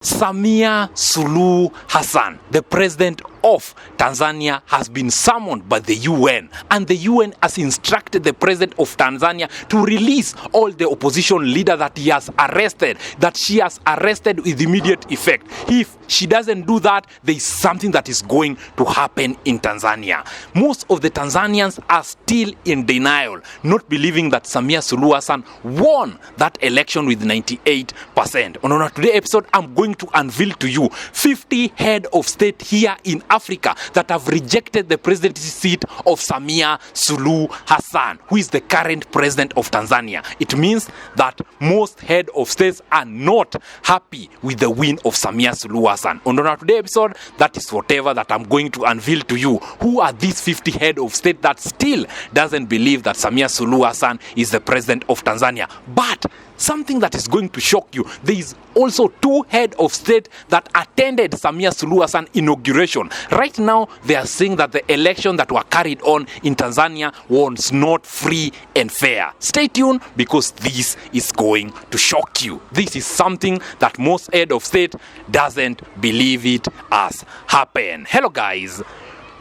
Samia Suluhu Hassan, the president of Tanzania, has been summoned by the UN, and the UN has instructed the president of Tanzania to release all the opposition leader that he has arrested, that she has arrested with immediate effect. If she doesn't do that, there is something that is going to happen in Tanzania. Most of the Tanzanians are still in denial, not believing that Samia Suluhu Hassan won that election with 98%. On today's episode, I'm going to unveil to you 50 head of state here in Africa that have rejected the presidency seat of Samia Suluhu Hassan, who is the current president of Tanzania. It means that most head of states are not happy with the win of Samia Suluhu Hassan. On today's episode, that is whatever that I'm going to unveil to you. Who are these 50 head of state that still doesn't believe that Samia Suluhu Hassan is the president of Tanzania? But something that is going to shock you, there is also 2 head of state that attended Samia Suluhu Hassan inauguration. Right now, they are saying that the election that were carried on in Tanzania was not free and fair. Stay tuned, because this is going to shock you. This is something that most head of state doesn't believe it has happened. Hello guys.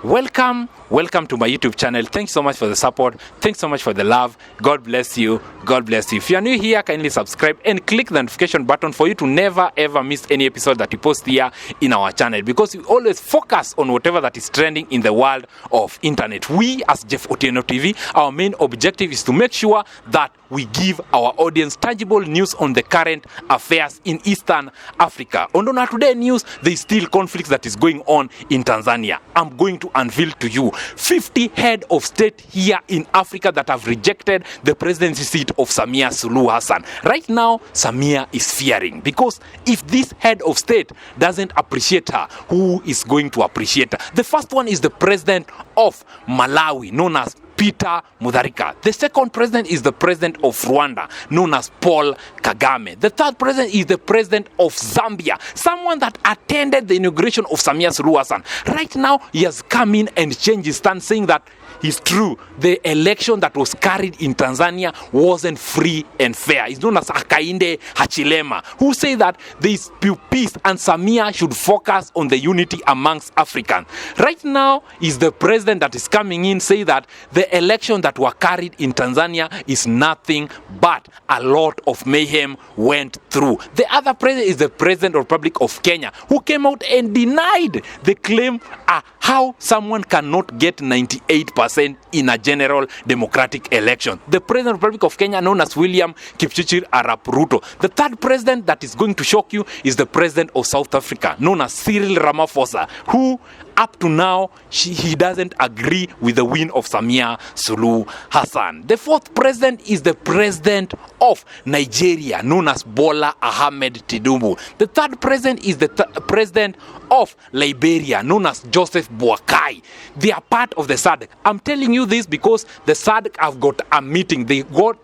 Welcome to my YouTube channel. Thanks so much for the support. Thanks so much for the love. God bless you. God bless you. If you are new here, kindly subscribe and click the notification button for you to never ever miss any episode that we post here in our channel, because we always focus on whatever that is trending in the world of internet. We as Jeff Otieno TV, our main objective is to make sure that we give our audience tangible news on the current affairs in Eastern Africa. On today's news, there is still conflict that is going on in Tanzania. I'm going to unveil to you 50 head of state here in Africa that have rejected the presidency seat of Samia Suluhu Hassan. Right now, Samia is fearing, because if this head of state doesn't appreciate her, who is going to appreciate her? The first one is the president of Malawi, known as Peter Mutharika. The second president is the president of Rwanda, known as Paul Kagame. The third president is the president of Zambia, someone that attended the inauguration of Samia Suluhu Hassan. Right now, he has come in and changed his stance, saying that it's true, the election that was carried in Tanzania wasn't free and fair. It's known as Hakainde Hichilema, who say that there is peace and Samia should focus on the unity amongst Africans. Right now is the president that is coming in, say that the election that were carried in Tanzania is nothing but a lot of mayhem went through. The other president is the president of the Republic of Kenya, who came out and denied the claim how someone cannot get 98% in a general democratic election. The president of the Republic of Kenya, known as William Kipchirchir Arap Ruto. The third president that is going to shock you is the president of South Africa, known as Cyril Ramaphosa, who up to now, he doesn't agree with the win of Samia Suluhu Hassan. The fourth president is the president of Nigeria, known as Bola Ahmed Tinubu. The third president is the president of Liberia, known as Joseph Boakai. They are part of the SADC. I'm telling you this because the SADC have got a meeting. They were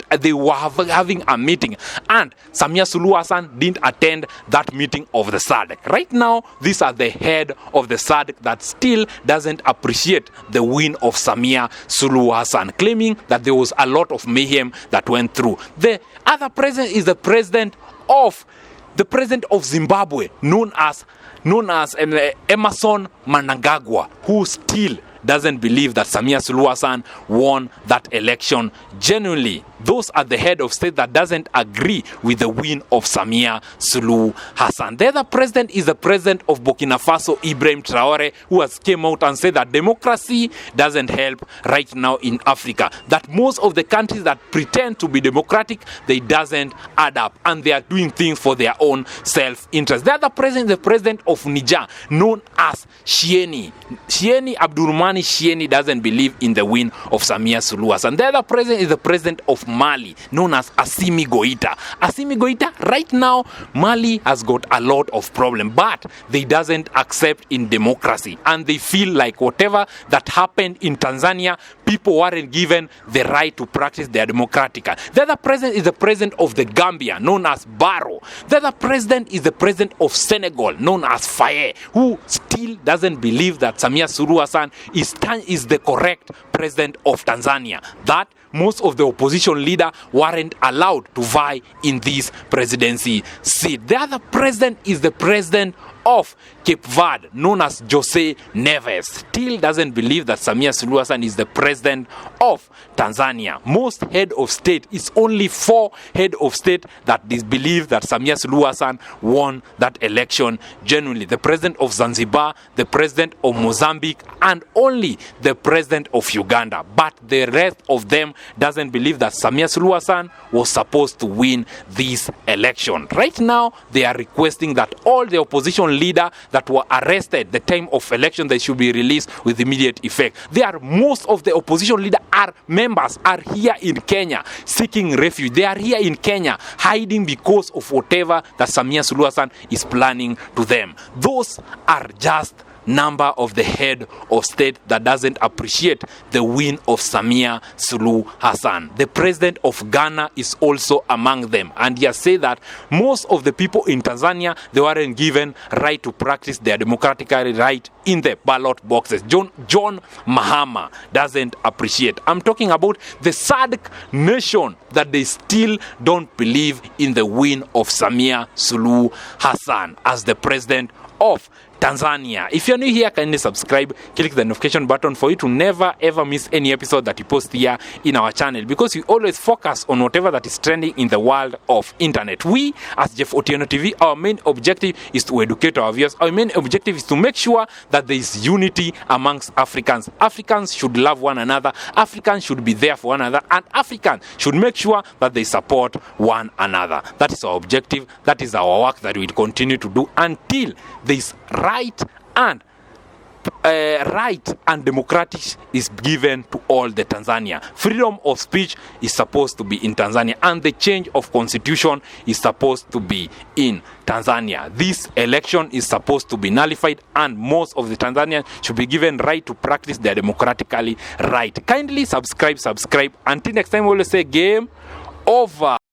having a meeting, and Samia Suluhu Hassan didn't attend that meeting of the SADC. Right now, these are the head of the SADC that still doesn't appreciate the win of Samia Suluhu Hassan, claiming that there was a lot of mayhem that went through. The other president is the president of Zimbabwe, known as Emerson Mnangagwa, who still doesn't believe that Samia Suluhu Hassan won that election genuinely. Those are the head of state that doesn't agree with the win of Samia Suluhu Hassan. The other president is the president of Burkina Faso, Ibrahim Traore, who has came out and said that democracy doesn't help right now in Africa. That most of the countries that pretend to be democratic, they doesn't add up, and they are doing things for their own self-interest. The other president is the president of Niger, known as Shieni Abdurrahmani Shieni, doesn't believe in the win of Samia Suluhu Hassan. The other president is the president of Mali, known as Assimi Goita. Assimi Goita, right now, Mali has got a lot of problems, but they doesn't accept in democracy, and they feel like whatever that happened in Tanzania, people weren't given the right to practice their democratic. The other president is the president of the Gambia, known as Barrow. The other president is the president of Senegal, known as Faye, who still doesn't believe that Samia Suluhu Hassan is the correct president of Tanzania. That most of the opposition leader weren't allowed to vie in this presidency seat. The other president is the president of Cape Verde, known as Jose Neves. Still doesn't believe that Samia Suluhu Hassan is the president of Tanzania. Most head of state, it's only 4 head of state that disbelieve that Samia Suluhu Hassan won that election genuinely. The president of Zanzibar, the president of Mozambique, and only the president of Uganda. But the rest of them doesn't believe that Samia Suluhu Hassan was supposed to win this election. Right now, they are requesting that all the opposition leader that were arrested the time of election, they should be released with immediate effect. Most of the opposition leader members are here in Kenya seeking refuge. They are here in Kenya hiding because of whatever that Samia Suluhu Hassan is planning to them. Those are just number of the head of state that doesn't appreciate the win of Samia Suluhu Hassan. The president of Ghana is also among them, and he has said that most of the people in Tanzania, they weren't given right to practice their democratic right in the ballot boxes. John Mahama doesn't appreciate. I'm talking about the SADC nation that they still don't believe in the win of Samia Suluhu Hassan as the president of Tanzania. If you're new here, kindly subscribe, click the notification button for you to never ever miss any episode that we post here in our channel, because we always focus on whatever that is trending in the world of internet. We as Jeff Otieno TV, our main objective is to educate our viewers. Our main objective is to make sure that there is unity amongst Africans. Africans should love one another, Africans should be there for one another, and Africans should make sure that they support one another. That is our objective. That is our work that we will continue to do until there is right and democratic is given to all the Tanzania. Freedom of speech is supposed to be in Tanzania, and the change of constitution is supposed to be in Tanzania. This election is supposed to be nullified, and most of the Tanzanians should be given right to practice their democratically right. Kindly subscribe. Until next time, we will say game over.